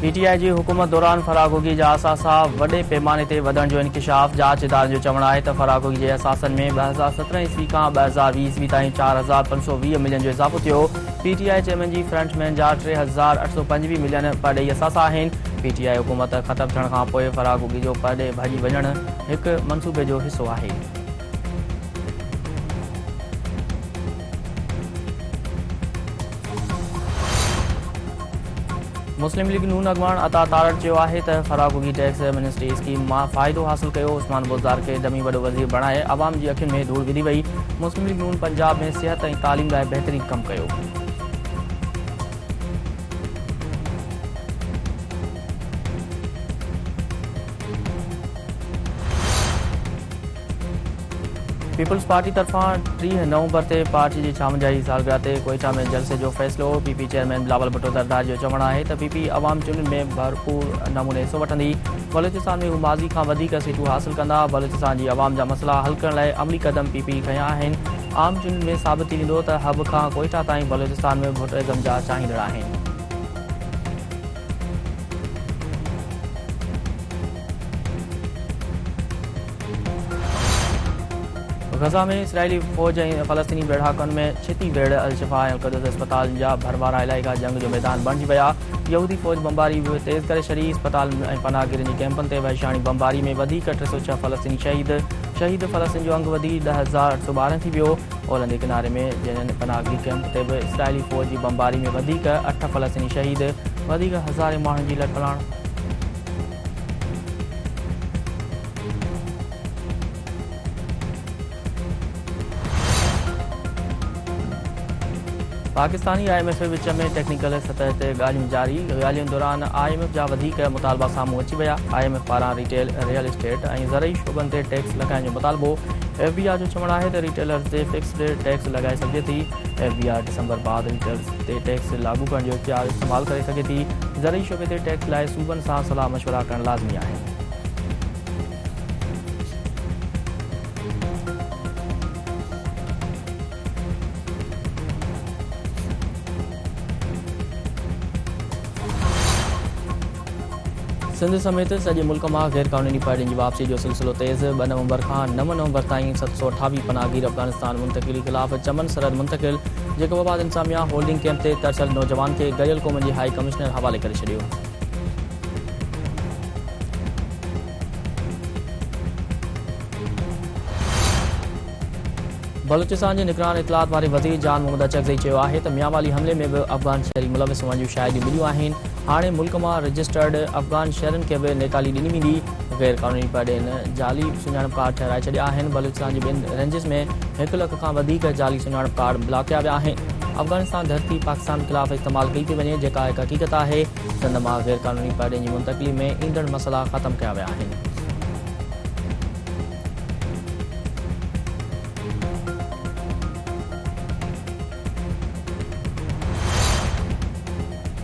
PTI जी हुकूमत दौरान फरागोगी जा असासा वडे पैमाने ते वधण जो इंकशाफ। जांच इदारे जो चवण आहे त फरागोगी जे असासन में 2017 ईस्वी खां 2020 ईस्वी ताईं 4,520 मिलियन जो इज़ाफ़ो थियो। PTI चेयरमैन जी फ्रंटमैन जा 3,825 मिलियन परॾेही असासा आहिनि। PTI हुकूमत ख़तमु थियण खां पोइ फरागोगी जो परॾे भॼी वञणु हिकु मंसूबे जो हिसो आहे। मुस्लिम लीग नून अॻवान अता तारड़ चयो आहे त फरागोगी टैक्स एमनेस्टी स्कीम मां फ़ाइदो हासिल कयो। उस्मान बुज़दार खे डमी वॾो वज़ीर बणाए अवाम जी अखियुनि में धूड़ विधी वई। मुस्लिम लीग नून पंजाब में सिहत ऐं तालीम लाइ बहितरीन कमु कयो। पीपल्स पार्टी तरफ़ां 30 नवंबर ते पार्टी जी 56 सालगिरह ते कोयटा में जलसे जो फ़ैसिलो। PP चेयरमैन बिलावल भुट्टो दरदार जो चवणु आहे त PP अवाम चूंडुनि में भरपूर नमूने हिसो वठंदी। बलूचिस्तान में हू माज़ी खां वधीक सीटूं हासिल कंदा। बलूचिस्तान जी अवाम जा मसइला हल करण लाइ अमली क़दम PP खयां आहिनि। आम चूंडुनि में साबित थी वेंदो त हब खां कोयटा ताईं बलूचिस्तान में वोटरिज़म जा चाहींदड़ आहिनि। गज़ा में इसराइली फ़ौज ऐं फ़लस्तीनी बेड़हाकनि में छिती वेड़ अल-शिफ़ा ऐं अल-क़ुद्स अस्पताल जा भरवारा इलाइक़ा जंग जो मैदान बणिजी विया। यहूदी फ़ौज बमबारी बि तेज़ करे छॾी। अस्पताल ऐं पनाहगीरनि जी कैंपनि ते वहिशाणी बमबारी में वधीक 306 फ़लस्तीनी शहीद फ़लस्तीन जो अंगु वधी 10,812 थी वियो। ओलंदे किनारे में जिन्हनि पनाहगीर कैंप ते बि इसराइली फ़ौज जी बमबारी में वधीक 8 फ़लस्तीनी शहीद, वधीक हज़ारे माण्हुनि जी लटपलाण। पाकिस्तानी IMF विच में टेक्निकल सतह ते ॻाल्हियूं जारी। ॻाल्हियुनि दौरान IMF जा वधीक मुतालबा साम्हूं अची विया। IMF पारां रिटेल, रियल एस्टेट ऐं ज़रई शोबनि ते टैक्स लॻाइण जो मुतालबो। FBR जो चवणु आहे त रिटेलर्स ते फिक्स्ड टैक्स लॻाए सघिजे थी। FBR डिसंबर बाद रिटेलर्स ते टैक्स लागू करण जो इख्तियार इस्तेमालु करे सघे थी। ज़रई शोबे ते टैक्स लाइ सूबनि सां सलाह मशवरा करणु लाज़मी आहे। सिंध समेत सॼे मुल्क मां गैर क़ानूनी परॾेही जी वापसी जो सिलसिलो तेज़। 2 नवंबर खां 9 नवंबर ताईं 728 पनाहगीर अफ़गानिस्तान मुंतक़िली ख़िलाफ़ चमन सरहद मुंतक़िल। जेकोबाद इंतज़ामिया होल्डिंग कैंप ते तरसल नौजवान खे गरियल क़ौमनि जी हाई कमिश्नर हवाले करे छॾियो। बलूचिस्तान जे निगरान इतलात वारे वज़ीर जान मोहम्मद अचकज़ई चयो आहे त मियांवाली हमले में बि अफ़गान शहरी मुलविस हुअण जूं शाइदियूं मिलियूं आहिनि। हाणे मुल्क मां रजिस्टर्ड अफ़गान शहरनि खे बि नेकाली ॾिनी वेंदी। गैर क़ानूनी परॾेहनि जाली सुञाणप कार्ड ठहिराए छॾिया आहिनि। बलूचिस्तान जी ॿिनि रेंजिस में 1 लख खां वधीक जाली सुञाणप कार्ड ब्लॉक कया विया आहिनि। अफ़गानिस्तान धरती पाकिस्तान ख़िलाफ़ इस्तेमालु कई थी वञे, जेका हिकु हक़ीक़त आहे। सिंध मां गैर क़ानूनी परॾेही जी मुंतक़िली में ईंदड़ मसइला ख़तमु कया विया आहिनि।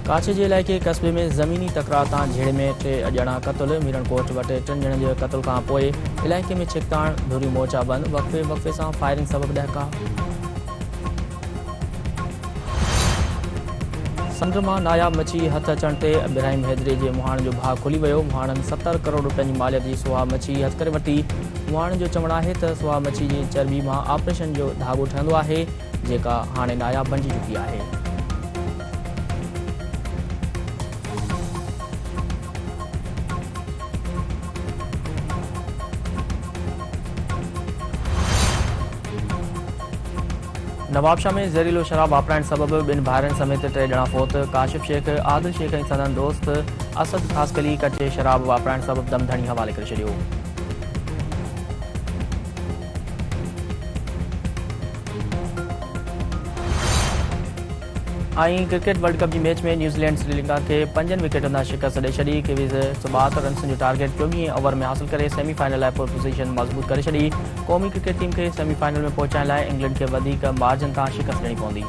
काछ जे इलाइक़े कस्बे में ज़मीनी तकरार तां झेड़े में 3 ॼणा क़तल। मीरनकोट वटि 3 ॼणनि जे क़तल खां पोइ इलाइक़े में छिकताण, धुरी मोर्चा बंदि, वक़्फ़े सां फायरिंग सबबु ॾहका। समुंड मां नायाब मच्छी हथ अचण ते इब्राहिम हैदरी जे मुहाण जो भाउ खुली वियो। मुहाणनि 70 करोड़ रुपयनि जी मालियत जी सुहा मच्छी हथ करे वरिती। मुहाणनि जो चवणु आहे त सुहा मच्छी जी चर्बी मां ऑपरेशन जो धाॻो ठहंदो आहे, जेका हाणे नायाब बणिजी चुकी आहे। नवाबशाह में ज़हरीलो शराब वापराइण सबबु 2 भाइरनि समेत 3 ॼणा फौत। काशिफ शेख, आदिल शेख ऐं संदन दोस्त असद ख़ासकली कचे शराब वापराइण सबबु दमधणी हवाले करे छॾियो। ऐं क्रिकेट वर्ल्ड कप जी मैच में न्यूज़ीलैंड श्रीलंका खे 5 विकेटनि सां शिकस्त ॾेई छॾी। किवीज़ 172 रन्सनि जो टारगेट 24 ओवर में हासिल करे सेमीफाइनल लाइ पोल पोज़ीशन मज़बूत करे छॾी। क़ौमी क्रिकेट टीम खे सेमीफाइनल में पहुचाइण लाइ इंग्लैंड खे वधीक मार्जिन तां शिकस्त ॾियणी पवंदी।